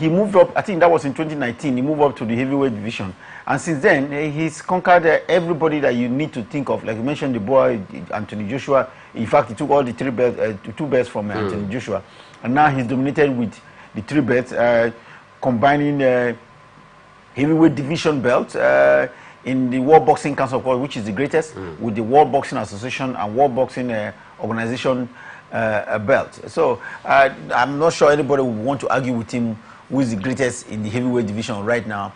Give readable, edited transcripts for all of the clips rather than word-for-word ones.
he moved up. I think that was in 2019. He moved up to the heavyweight division, and since then he's conquered everybody that you need to think of. Like you mentioned, the boy Anthony Joshua. In fact, he took all the two belts from Anthony Joshua, and now he's dominated with the 3 belts, combining heavyweight division belt in the World Boxing Council, of course, which is the greatest, with the World Boxing Association and World Boxing Organization belt. So I'm not sure anybody would want to argue with him who is the greatest in the heavyweight division right now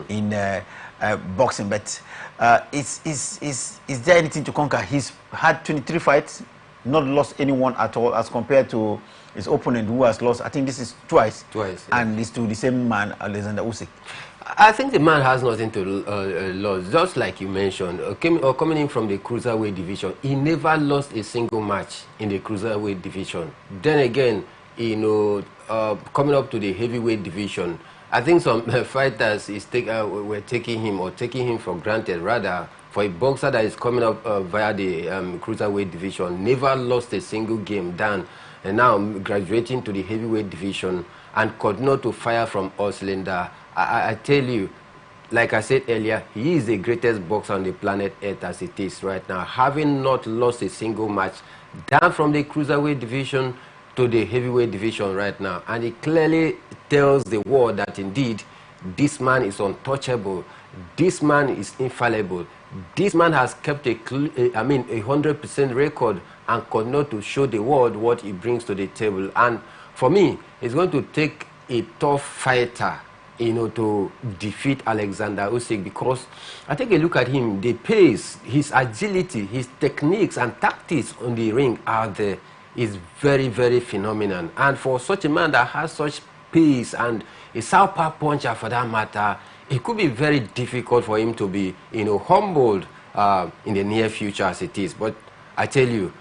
in boxing. But is there anything to conquer? He's had 23 fights, not lost anyone at all, as compared to his opponent who has lost, I think this is twice, and it's to the same man, Alexander Usyk. I think the man has nothing to lose. Just like you mentioned, coming in from the cruiserweight division, he never lost a single match in the cruiserweight division. Then again, you know, coming up to the heavyweight division, I think some fighters were taking him for granted. Rather, for a boxer that is coming up via the cruiserweight division, never lost a single game down, and now graduating to the heavyweight division and continue to fire from all cylinder. I tell you, like I said earlier, he is the greatest boxer on the planet Earth as it is right now, having not lost a single match, down from the cruiserweight division to the heavyweight division right now. And it clearly tells the world that indeed this man is untouchable, this man is infallible, this man has kept a 100% record and continue to show the world what he brings to the table. And for me, it's going to take a tough fighter, you know, to defeat Alexander Usyk, because I take a look at him, the pace, his agility, his techniques and tactics on the ring out there is very, very phenomenal. And for such a man that has such pace and a southpaw puncher for that matter, it could be very difficult for him to be, you know, humbled in the near future as it is. But I tell you,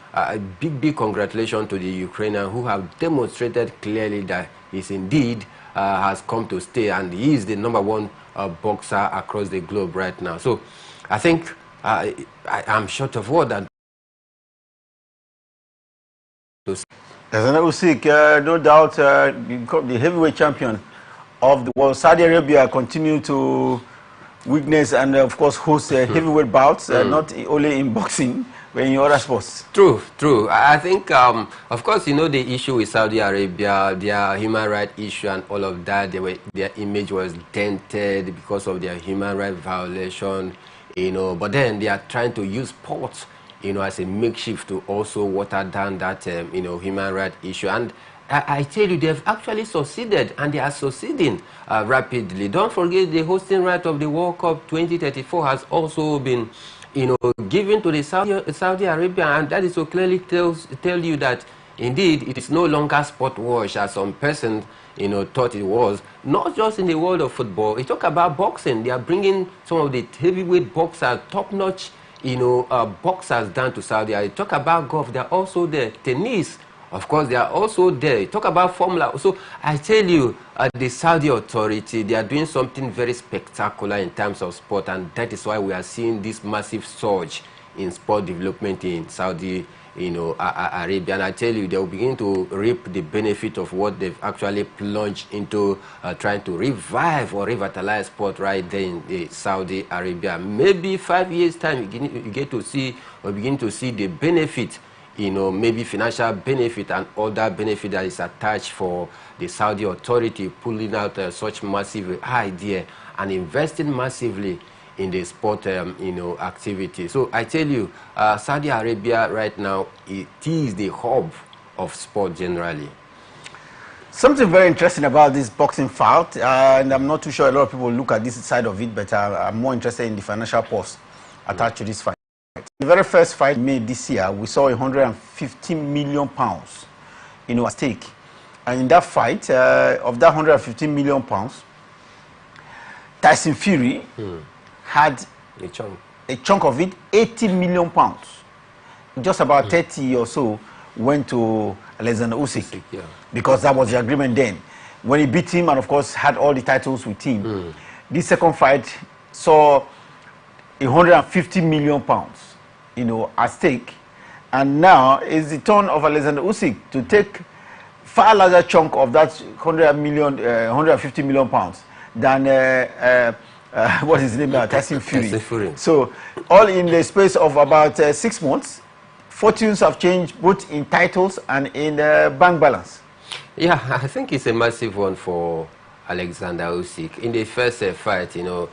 big congratulations to the Ukrainian, who have demonstrated clearly that he's indeed has come to stay, and he is the number1 boxer across the globe right now. So I think I'm short of word. Alexander Usyk, no doubt, the heavyweight champion of the world. Saudi Arabia continue to witness and, of course, host heavyweight bouts, not only in boxing, but in other sports. True. I think, of course, you know, the issue with Saudi Arabia, their human rights issue and all of that, their image was dented because of their human rights violation, you know, but then they are trying to use sports, you know, as a makeshift to also water down that, you know, human rights issue. And I tell you, they've actually succeeded, and they are succeeding rapidly. Don't forget, the hosting right of the World Cup 2034 has also been, you know, given to the Saudi Arabia, and that is so clearly tell you that indeed it is no longer sport wash as some person, you know, thought it was. Not just in the world of football. You talk about boxing, they are bringing some of the heavyweight boxers, top-notch, you know, boxers down to Saudi Arabia. Talk about golf, they're also there. Tennis, of course, they are also there. Talk about Formula. So I tell you, the Saudi authority, they are doing something very spectacular in terms of sport, and that is why we are seeing this massive surge in sport development in Saudi, you know, Arabia. And I tell you, they will begin to reap the benefit of what they've actually plunged into, trying to revive or revitalize sport right there in the Saudi Arabia. Maybe 5 years' time, you get to see or begin to see the benefit, you know, maybe financial benefit and other benefit that is attached for the Saudi authority pulling out such massive idea and investing massively in the sport, you know, activity. So I tell you, Saudi Arabia right now, it is the hub of sport generally. Something very interesting about this boxing fight, and I'm not too sure a lot of people look at this side of it, but I'm more interested in the financial purse attached to this fight. The very first fight made this year, we saw 115 million pounds, you know, at stake. And in that fight, of that 115 million pounds, Tyson Fury had a chunk of it, 80 million pounds. Just about 30 or so went to Alexander Usyk, because that was the agreement then. When he beat him and, of course, had all the titles with him, this second fight saw 150 million pounds, you know, at stake. And now it's the turn of Alexander Usyk to take far larger chunk of that 150 million pounds than what is his name now, Tyson Fury. So all in the space of about 6 months, fortunes have changed both in titles and in bank balance. Yeah, I think it's a massive one for Alexander Usyk. In the first fight, you know,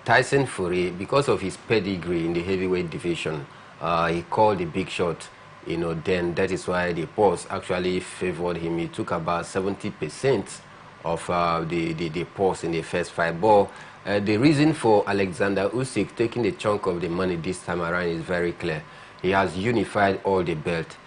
Tyson Fury, because of his pedigree in the heavyweight division, he called the big shot. You know, then that is why the pause actually favored him. He took about 70% of the pause in the first fight. But the reason for Alexander Usyk taking the chunk of the money this time around is very clear. He has unified all the belt.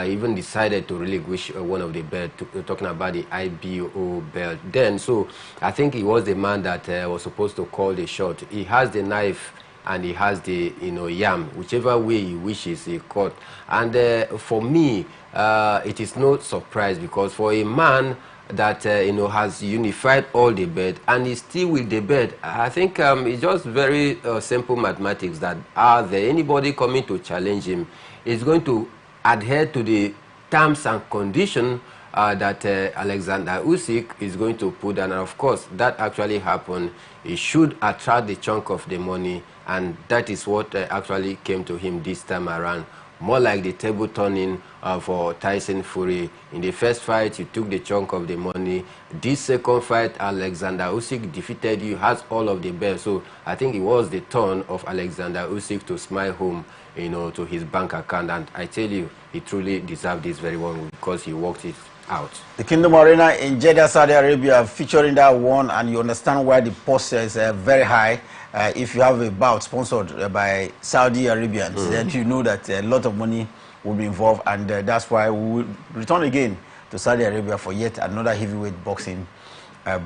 Even decided to relinquish one of the belts, talking about the IBO belt. Then, so I think he was the man that was supposed to call the shot. He has the knife and he has the, you know, yam, whichever way he wishes he cut. And for me, it is no surprise, because for a man that you know, has unified all the bed and is still with the bed, I think it's just very simple mathematics that are there anybody coming to challenge him is going to adhere to the terms and conditions that Alexander Usyk is going to put down. And of course, that actually happened. He should attract the chunk of the money, and that is what actually came to him this time around. More like the table turning for Tyson Fury. In the first fight, you took the chunk of the money. This second fight, Alexander Usyk defeated you, has all of the belts. So I think it was the turn of Alexander Usyk to smile home, you know, to his bank account. And I tell you, he truly deserved this very one because he worked it out. The Kingdom Arena in Jeddah, Saudi Arabia, featuring that one, and you understand why the post is very high. If you have a bout sponsored by Saudi Arabians, then you know that a lot of money will be involved, and that's why we will return again to Saudi Arabia for yet another heavyweight boxing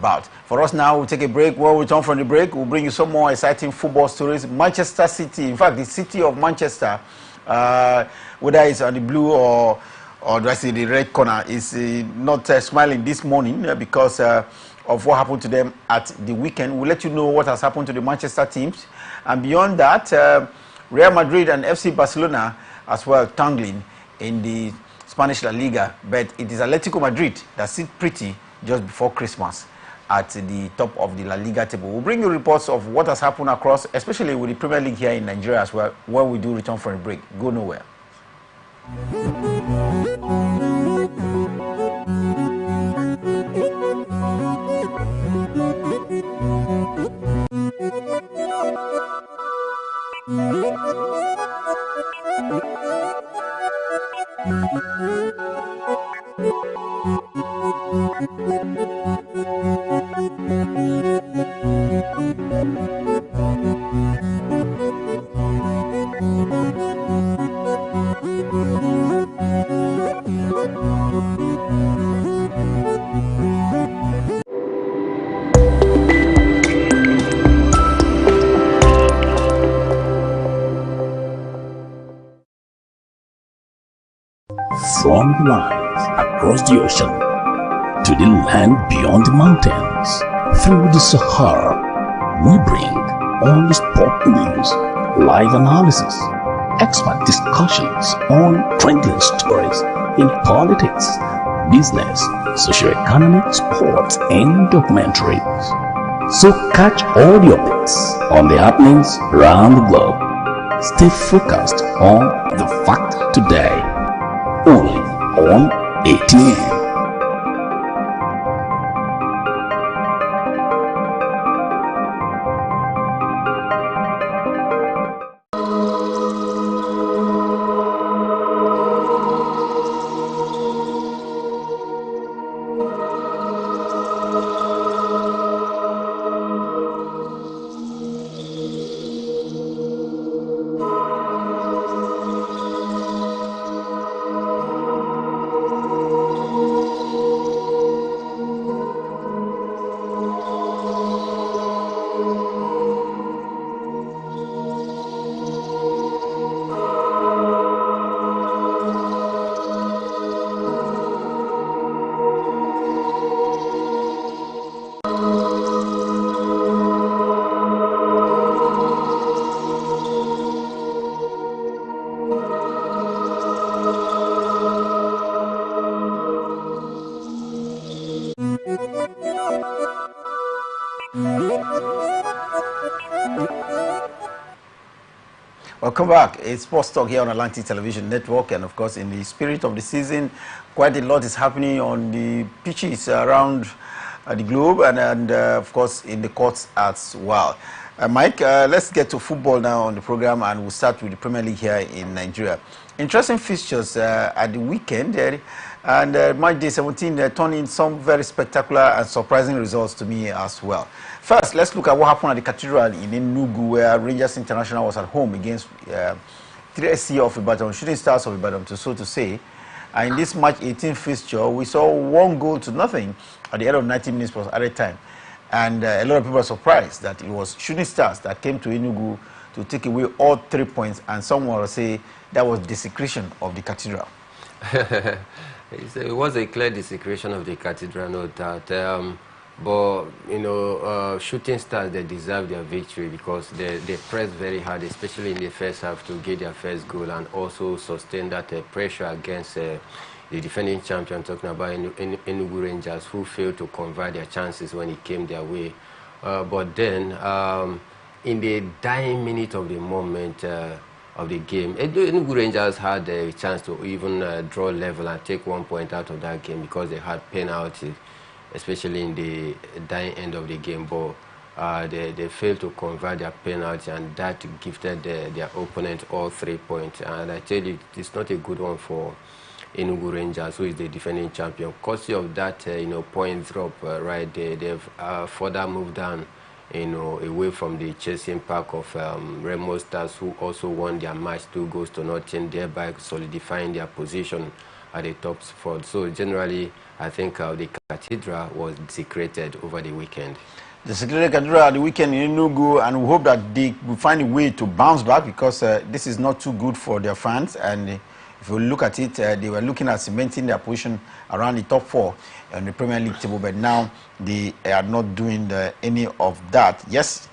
bout. For us now, we'll take a break. When we return from the break, we'll bring you some more exciting football stories. Manchester City, in fact, the city of Manchester, whether it's on the blue or do I say the red corner, is not smiling this morning because of what happened to them at the weekend. We'll let you know what has happened to the Manchester teams. And beyond that, Real Madrid and FC Barcelona as well tangling in the Spanish La Liga. But it is Atletico Madrid that sit pretty just before Christmas at the top of the La Liga table. We'll bring you reports of what has happened across, especially with the Premier League here in Nigeria as well, when we do return from a break. Go nowhere. From the lines across the ocean to the land beyond the mountains, through the Sahara, we bring all the sport news, live analysis, expert discussions on trending stories in politics, business, socio-economic, sports, and documentaries. So catch all the updates on the happenings around the globe. Stay focused on the fact today. Only on ATN. Welcome back. It's Sports Talk here on Atlantic Television Network, and of course, in the spirit of the season, quite a lot is happening on the pitches around the globe, and of course, in the courts as well. Mike, let's get to football now on the program, and we'll start with the Premier League here in Nigeria. Interesting fixtures at the weekend, and match day 17 turned in some very spectacular and surprising results to me as well. First, let's look at what happened at the Cathedral in Enugu, where Rangers International was at home against 3SC of Ibadan, Shooting Stars of Ibadan, so to say. And in this match 18 fixture, we saw 1-0 at the end of 90 minutes plus added time. And a lot of people are surprised that it was Shooting Stars that came to Enugu to take away all 3 points, and someone will say that was desecration of the Cathedral. It was a clear desecration of the Cathedral, no doubt. But, you know, Shooting Stars, they deserve their victory because they pressed very hard, especially in the first half, to get their first goal and also sustain that pressure against the defending champion, talking about Enugu Rangers, who failed to convert their chances when it came their way. But then, in the dying minute of the moment of the game, Enugu Rangers had a chance to even draw level and take 1 point out of that game because they had penalty, especially in the dying end of the game. But they failed to convert their penalty, and that gifted their opponent all 3 points. And I tell you, it's not a good one for Enugu Rangers, who is the defending champion. Courtesy of that, point drop right there, they've further moved down, away from the chasing pack of Remo Stars, who also won their match 2-0, thereby solidifying their position at the top spot. So generally, I think the Cathedral was desecrated over the weekend. The Secretary Cathedral at the weekend in Enugu, and we hope that they will find a way to bounce back, because this is not too good for their fans. And if you look at it, they were looking at cementing their position around the top 4 on the Premier League table, but now they are not doing any of that. Yes,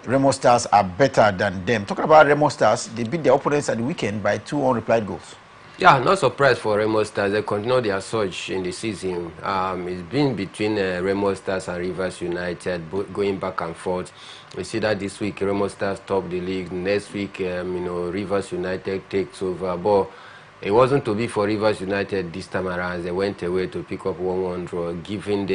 Remo Stars are better than them. Talking about Remo Stars, they beat their opponents at the weekend by 2 unreplied goals. Yeah, not surprised for Remo Stars. They continue their surge in the season. It's been between Remo Stars and Rivers United, going back and forth. We see that this week Remo Stars top the league. Next week, Rivers United takes over. But it wasn't to be for Rivers United this time around. They went away to pick up 1-1 draw, giving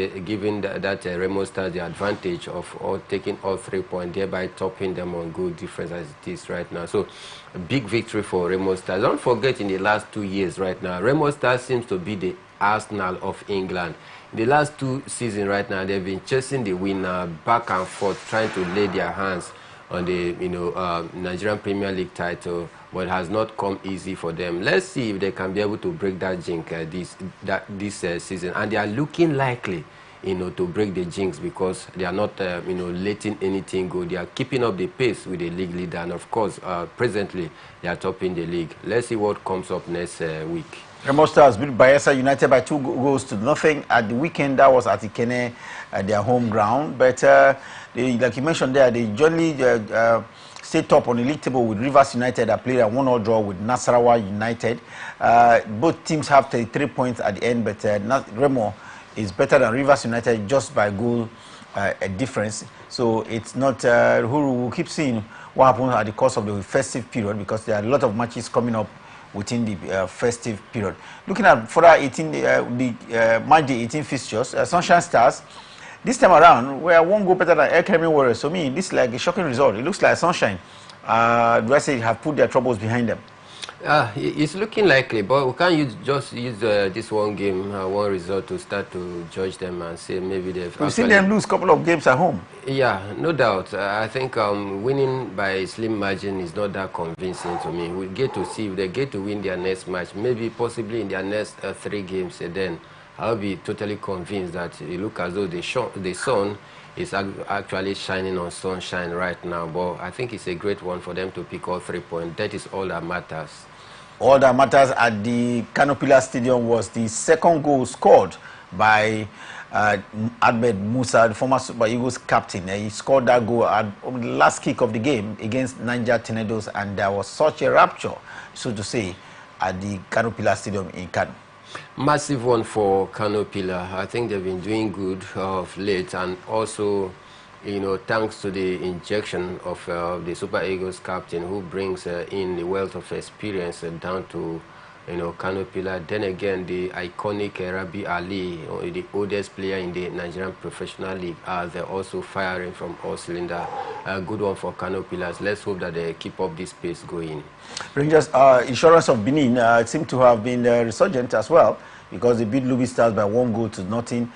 that Remo Stars the advantage of taking all 3 points, thereby topping them on goal difference as it is right now. So a big victory for Remo Stars. Don't forget, in the last 2 years right now, Remo Stars seems to be the Arsenal of England. In the last 2 seasons right now, they've been chasing the winner back and forth, trying to lay their hands on the Nigerian Premier League title, but it has not come easy for them. Let's see if they can be able to break that jinx this season, and they are looking likely to break the jinx, because they are not letting anything go. They are keeping up the pace with the league leader, and of course presently they are topping the league. Let's see what comes up next week. Remo Stars beat Bayelsa United by 2-0 at the weekend. That was at Ikene, their home ground. But like you mentioned there, they jointly stay top on the league table with Rivers United that played a 1-1 draw with Nasarawa United. Both teams have 33 points at the end, but Remo is better than Rivers United just by goal difference. So it's not who will keep seeing what happens at the course of the festive period, because there are a lot of matches coming up within the festive period. Looking at further 18, the match day 18 fixtures, Sunshine Stars, this time around, we are 1 goal better than Academy Warriors. So me, this is like a shocking result. It looks like Sunshine, do I say, have put their troubles behind them? It's looking likely, but we can't just use this one game, one result to start to judge them and say maybe they've... We've seen them lose a couple of games at home. Yeah, no doubt. I think winning by a slim margin is not that convincing to me. We get to see if they get to win their next match, maybe possibly in their next 3 games, then I'll be totally convinced that it looks as though the sun is actually shining on Sunshine right now. But I think it's a great one for them to pick all 3 points. That is all that matters. All that matters at the Canopilla Stadium was the second goal scored by Ahmed Musa, the former Super Eagles captain. He scored that goal at the last kick of the game against Niger Tornadoes, and there was such a rapture, so to say, at the Canopilla Stadium in Kano. Massive one for Kano Pillar. I think they've been doing good of late, and also, thanks to the injection of the Super Eagles captain, who brings in the wealth of experience down to, Kano Pillar. Then again, the iconic Rabi Ali, the oldest player in the Nigerian Professional League, they're also firing from all cylinders. A good one for Kano Pillars. Let's hope that they keep up this pace going. Rangers Insurance of Benin seem to have been resurgent as well, because they beat Lubi Stars by 1-0.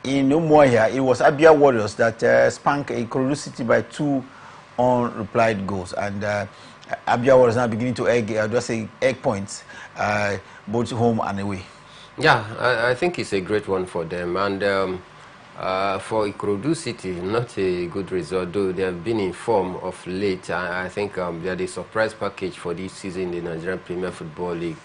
In Umuahia, it was Abia Warriors that spanked Ikorodu City by 2 unreplied goals, and Abia Warriors now beginning to egg points, both home and away. Yeah, I think it's a great one for them, and for Ikorodu City, not a good result, though they have been in form of late. I think they are the surprise package for this season in the Nigerian Premier Football League,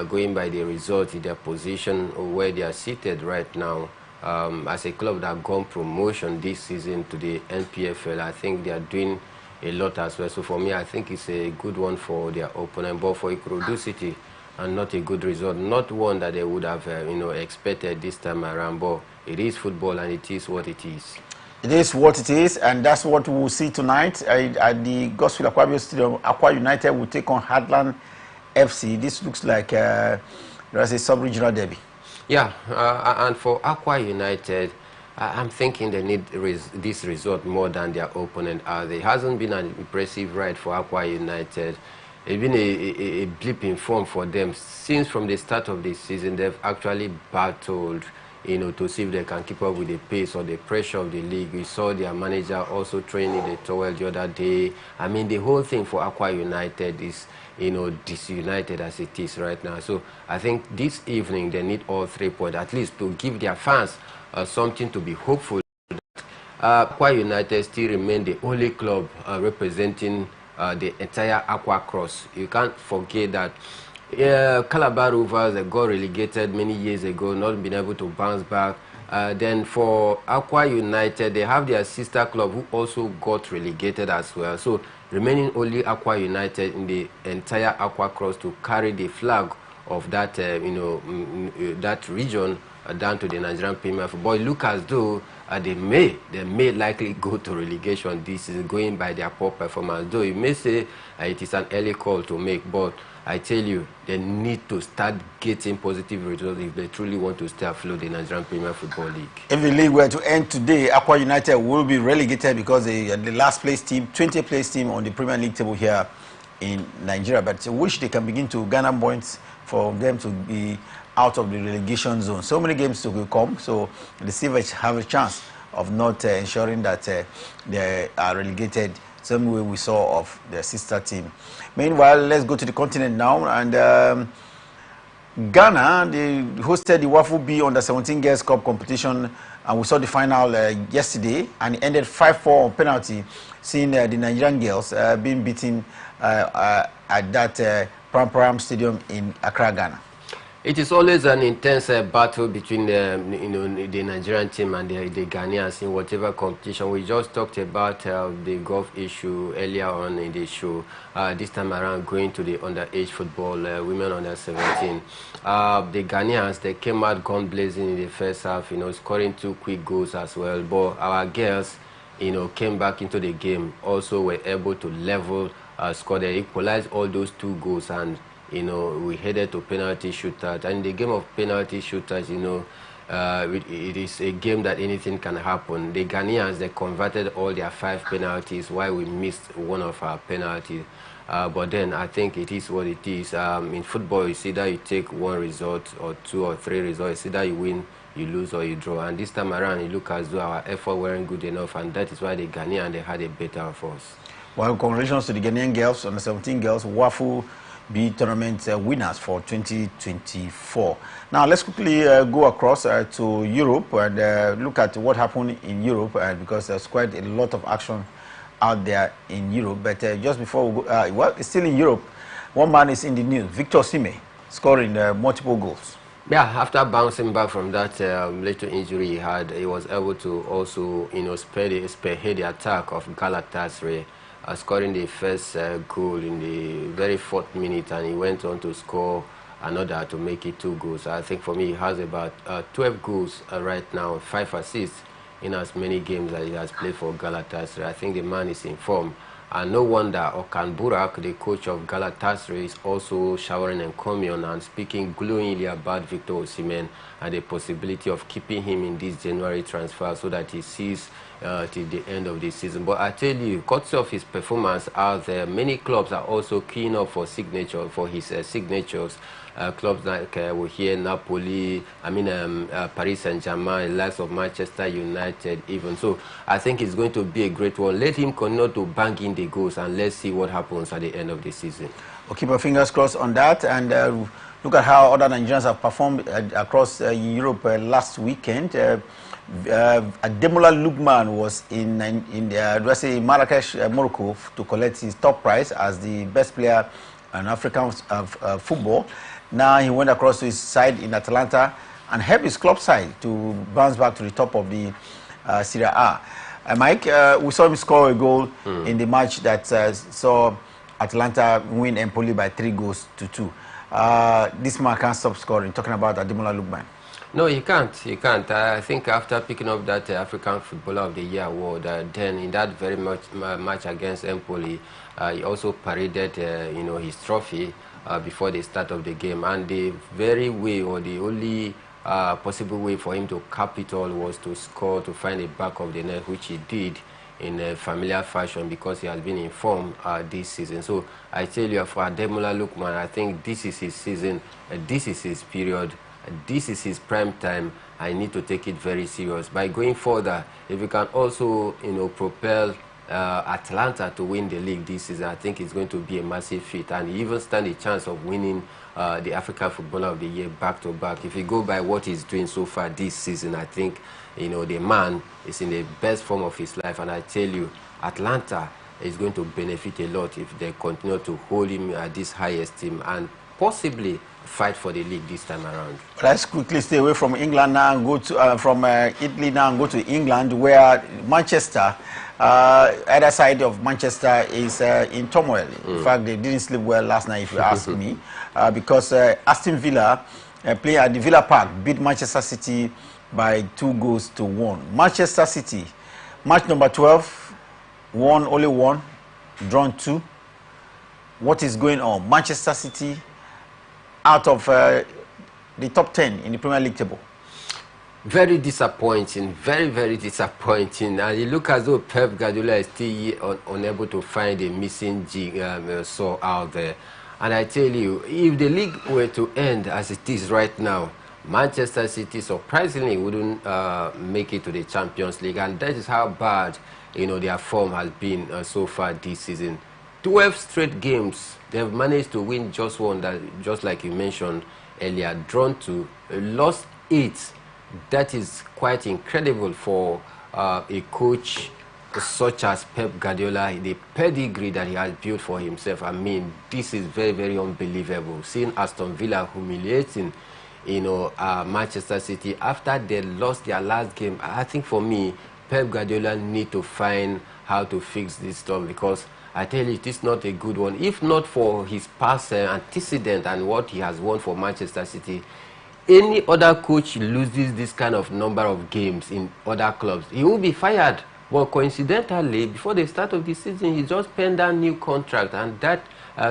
going by the result in their position where they are seated right now. As a club that have gone promotion this season to the NPFL, I think they are doing a lot as well. So for me, I think it's a good one for their opponent. But for Ikorodu City, and not a good result, not one that they would have expected this time around. But it is football, and it is what it is. It is what it is, and that's what we will see tonight at the Gospel Aquabio Stadium. Aqua United will take on Heartland FC. This looks like there's a sub-regional derby. Yeah, and for Aqua United, I'm thinking they need this result more than their opponent. It hasn't been an impressive ride for Aqua United. It's been a blip in form for them. Since from the start of the season, they've actually battled, to see if they can keep up with the pace or the pressure of the league. We saw their manager also training the towel the other day. I mean, the whole thing for Aqua United is, disunited as it is right now. So I think this evening they need all 3 points, at least to give their fans something to be hopeful. Aqua United still remain the only club representing the entire Aqua Cross. You can't forget that Calabar Rovers got relegated many years ago, not been able to bounce back. Then for Aqua United, they have their sister club who also got relegated as well. So remaining only Aqua United in the entire Aqua Cross to carry the flag of that that region down to the Nigerian Premier Football. Look as though they may likely go to relegation this season, going by their poor performance. Though you may say it is an early call to make, but I tell you, they need to start getting positive results if they truly want to stay afloat the Nigerian Premier Football League. If the league were to end today, Aqua United will be relegated because they are the last place team, 20th place team on the Premier League table here in Nigeria. But I wish they can begin to garner points for them to be out of the relegation zone. So many games to come, so the Silvers have a chance of not ensuring that they are relegated, same way we saw of their sister team. Meanwhile, let's go to the continent now, and Ghana, they hosted the Wafu B Under-17 Girls Cup competition, and we saw the final yesterday, and it ended 5-4 on penalty, seeing the Nigerian girls being beaten at that Pram Stadium in Accra, Ghana. It is always an intense battle between the Nigerian team and the Ghanaians in whatever competition. We just talked about the golf issue earlier on in the show. This time around, going to the underage football, women under 17. The Ghanaians, they came out gun blazing in the first half, scoring 2 quick goals as well. But our girls, came back into the game, also were able to level, score. They equalized all those 2 goals, and we headed to penalty shootouts. And in the game of penalty shootouts, it is a game that anything can happen. The Ghanaians, they converted all their 5 penalties while we missed one of our penalties. But then I think it is what it is. In football, it's either you take 1 result or 2 or 3 results. It's either you win, you lose, or you draw. And this time around, it looked as though our effort weren't good enough, and that is why the Ghanaians, they had a better of us. Well, congratulations to the Ghanaian girls, under 17 girls, Wafu B tournament winners for 2024. Now let's quickly go across to Europe and look at what happened in Europe, because there's quite a lot of action out there in Europe. But just before we go, well, it's still in Europe. One man is in the news, Victor Osimhen, scoring multiple goals. Yeah, after bouncing back from that little injury he had, he was able to also, spearhead the attack of Galatasaray, scoring the first goal in the very 4th minute, and he went on to score another to make it 2 goals. I think for me, he has about 12 goals right now, 5 assists in as many games that he has played for Galatasaray. I think the man is in form. And no wonder Okan Burak, the coach of Galatasaray, is also showering encomium and speaking glowingly about Victor Osimhen and the possibility of keeping him in this January transfer so that he sees till the end of the season. But I tell you, courtesy of his performance out there, many clubs are also keen up for his signatures. Clubs like we hear Napoli, Paris Saint-Germain, the likes of Manchester United even. So I think it's going to be a great one. Let him continue to bang in the goals and let's see what happens at the end of the season. We'll keep our fingers crossed on that, and look at how other Nigerians have performed across Europe last weekend. Ademola Lookman was in Marrakesh, Morocco, to collect his top prize as the best player in African football. Now he went across to his side in Atalanta and helped his club side to bounce back to the top of the Serie A. Mike, we saw him score a goal in the match that saw Atalanta win Empoli by 3 goals to 2. This man can't stop scoring. Talking about Ademola Lookman. No, he can't. He can't. I think after picking up that African Footballer of the Year award, then in that very match against Empoli, he also paraded, his trophy before the start of the game. And the very way, or the only possible way for him to cap it all was to score, to find the back of the net, which he did in a familiar fashion because he has been in form this season. So I tell you, for Ademola Lookman, I think this is his season, this is his period. This is his prime time. I need to take it very serious. By going further, if we can also, propel Atlanta to win the league this season, I think it's going to be a massive feat, and he even stand a chance of winning the African Footballer of the Year back-to-back. If you go by what he's doing so far this season, I think, the man is in the best form of his life, and I tell you, Atlanta is going to benefit a lot if they continue to hold him at this high esteem and possibly fight for the league this time around. Let's quickly stay away from England now and go to from Italy now and go to England, where Manchester, either side of Manchester, is in turmoil. In fact, they didn't sleep well last night, if you ask me, because Aston Villa, playing at the Villa Park, beat Manchester City by 2 goals to 1. Manchester City, match number 12, won only 1, drawn 2. What is going on? Manchester City out of the top 10 in the Premier League table. Very disappointing, very, very disappointing. And you look as though Pep Guardiola is still unable to find a missing saw out there. And I tell you, if the league were to end as it is right now, Manchester City surprisingly wouldn't make it to the Champions League. And that is how bad, their form has been so far this season. 12 straight games, they've managed to win just one, that just like you mentioned earlier, drawn 2, lost 8. That is quite incredible for a coach such as Pep Guardiola, the pedigree that he has built for himself. I mean, this is very, very unbelievable. Seeing Aston Villa humiliating, Manchester City after they lost their last game, I think for me, Pep Guardiola need to find how to fix this storm, because I tell you, it is not a good one. If not for his past antecedent and what he has won for Manchester City, any other coach loses this kind of number of games in other clubs, he will be fired. Well, coincidentally, before the start of the season, he just penned a new contract, and that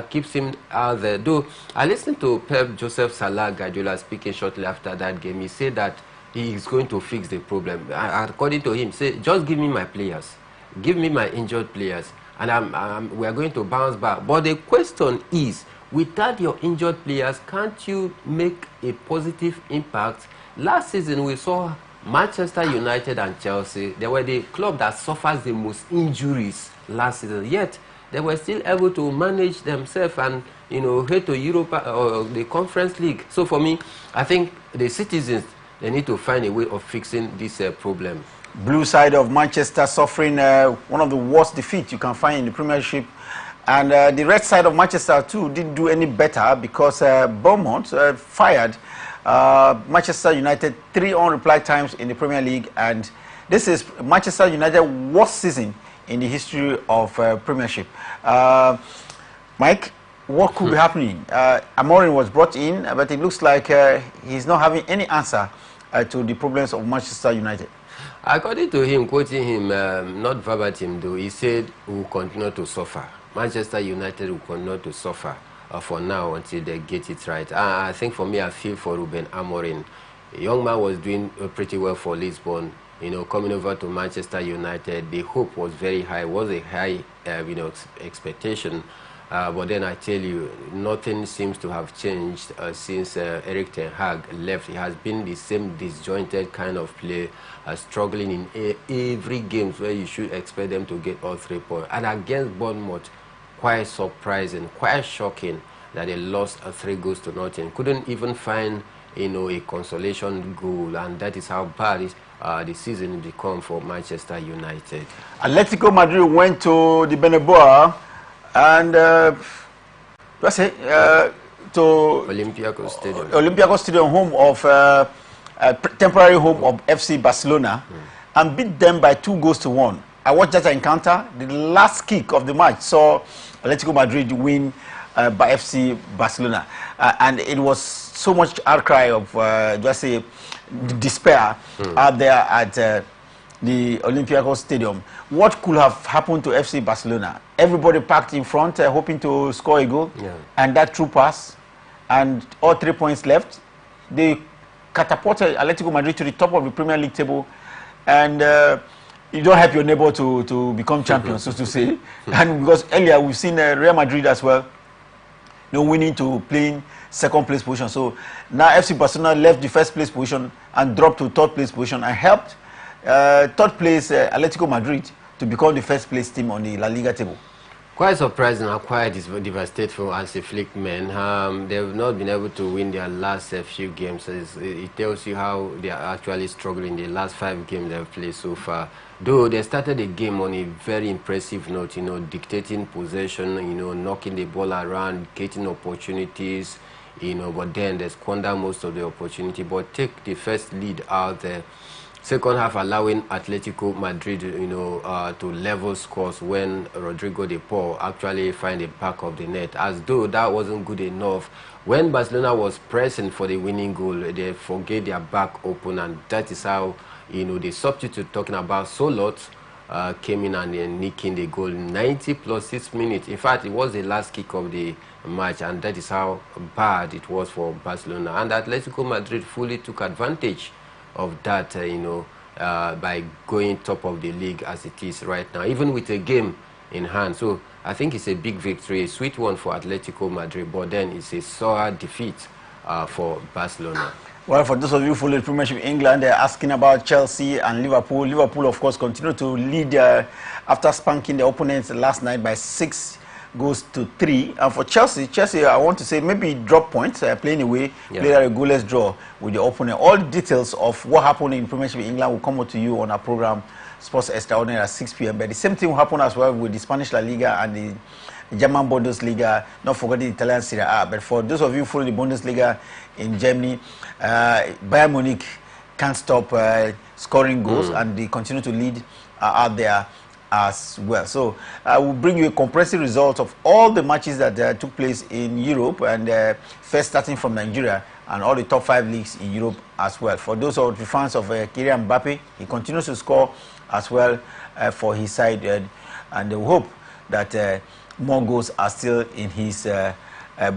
keeps him out there. Though I listened to Pep Joseph Salah Guardiola speaking shortly after that game. He said that he is going to fix the problem. According to him, say, just give me my players, give me my injured players, and we are going to bounce back. But the question is, without your injured players, can't you make a positive impact? Last season, we saw Manchester United and Chelsea. They were the club that suffers the most injuries last season, yet they were still able to manage themselves and head to Europa or the Conference League. So for me, I think the citizens, they need to find a way of fixing this problem. Blue side of Manchester suffering one of the worst defeats you can find in the Premiership, and the red side of Manchester too didn't do any better, because Bournemouth fired Manchester United 3 on-reply times in the Premier League, and this is Manchester United's worst season in the history of Premiership. Mike, what could be happening? Amorim was brought in, but it looks like he's not having any answer to the problems of Manchester United. According to him, quoting him, not verbatim though, he said we will continue to suffer. Manchester United will continue to suffer for now until they get it right. I think for me, I feel for Ruben Amorim. A young man was doing pretty well for Lisbon. You know, coming over to Manchester United, the hope was very high, was a high, expectation. But then I tell you, nothing seems to have changed since Erik ten Hag left. He has been the same disjointed kind of play, struggling in every game where you should expect them to get all 3 points. And against Bournemouth, quite surprising, quite shocking that they lost 3 goals to nothing. Couldn't even find, a consolation goal, and that is how bad the season become for Manchester United. Atletico Madrid went to the Bernabeu and to Olympiacos Stadium. Olympiacos Stadium, home of temporary home of FC Barcelona, and beat them by 2 goals to 1. I watched that encounter. The last kick of the match saw Atletico Madrid win by FC Barcelona, and it was so much outcry of despair out there at the Olympiacos Stadium. What could have happened to FC Barcelona? Everybody packed in front, hoping to score a goal, and that through pass, and all 3 points left. They catapulted Atletico Madrid to the top of the Premier League table, and you don't help your neighbor to become champions, so to say. And because earlier we've seen Real Madrid as well, winning to playing second place position. So now FC Barcelona left the first place position and dropped to third place position and helped third place Atletico Madrid to become the first place team on the La Liga table. Quite surprising and quite devastating for Hansi Flick men. They've not been able to win their last few games. It tells you how they are actually struggling. The last 5 games they've played so far. Though they started the game on a very impressive note, dictating possession, knocking the ball around, getting opportunities, but then they squander most of the opportunity. But take the first lead out there. Second half allowing Atletico Madrid, to level scores when Rodrigo de Paul actually find the back of the net. As though that wasn't good enough. When Barcelona was pressing for the winning goal, they forget their back open, and that is how, the substitute talking about Solot came in and then nicking the goal 90 plus 6 minutes. In fact, it was the last kick of the match, and that is how bad it was for Barcelona. And Atletico Madrid fully took advantage of that, by going top of the league as it is right now, even with a game in hand. So I think it's a big victory, a sweet one for Atletico Madrid, but then it's a sour defeat for Barcelona. Well, for those of you who follow the Premiership in England, they're asking about Chelsea and Liverpool. Liverpool, of course, continue to lead after spanking the opponents last night by 6 goals to 3. And for Chelsea, I want to say maybe drop points, playing away, played a goalless draw with the opponent. All the details of what happened in Premiership in England will come out to you on our program, Sports Extraordinary, at 6 p.m. But the same thing will happen as well with the Spanish La Liga and the German Bundesliga, not forgetting the Italian Serie A. But for those of you who follow the Bundesliga in Germany, Bayern Munich can't stop scoring goals, and they continue to lead out there as well. So I will bring you a comprehensive result of all the matches that took place in Europe, and first starting from Nigeria and all the top 5 leagues in Europe as well. For those of the fans of Kylian Mbappe, he continues to score as well for his side, and we hope that more goals are still in his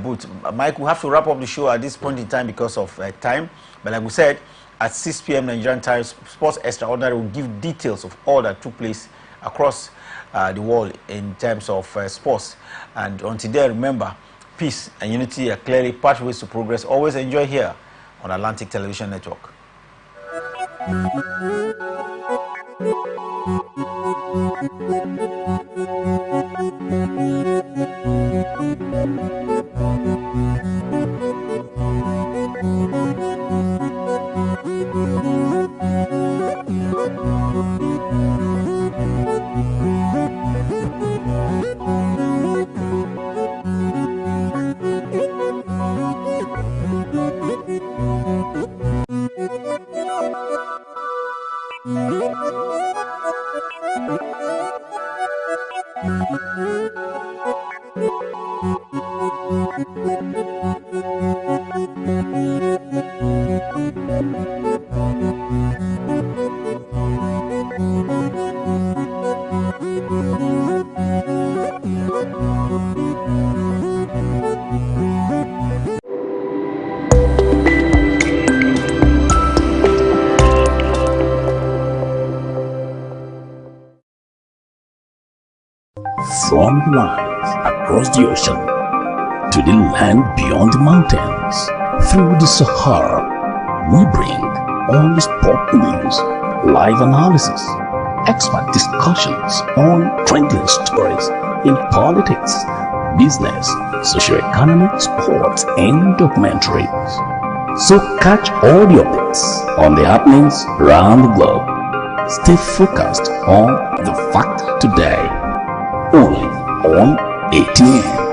boot. Mike, we have to wrap up the show at this point in time because of time, but like we said, at 6 p.m. Nigerian time, Sports Extraordinary will give details of all that took place across the world in terms of sports. And until then, remember, peace and unity are clearly pathways to progress. Always enjoy here on Atlantic Television Network. From the lines across the ocean to the land beyond the mountains, through the Sahara, we bring all the sport news, live analysis, expert discussions on trending stories in politics, business, socio-economic, sports, and documentaries. So catch all the updates on the happenings around the globe. Stay focused on the fact today, only on ATN.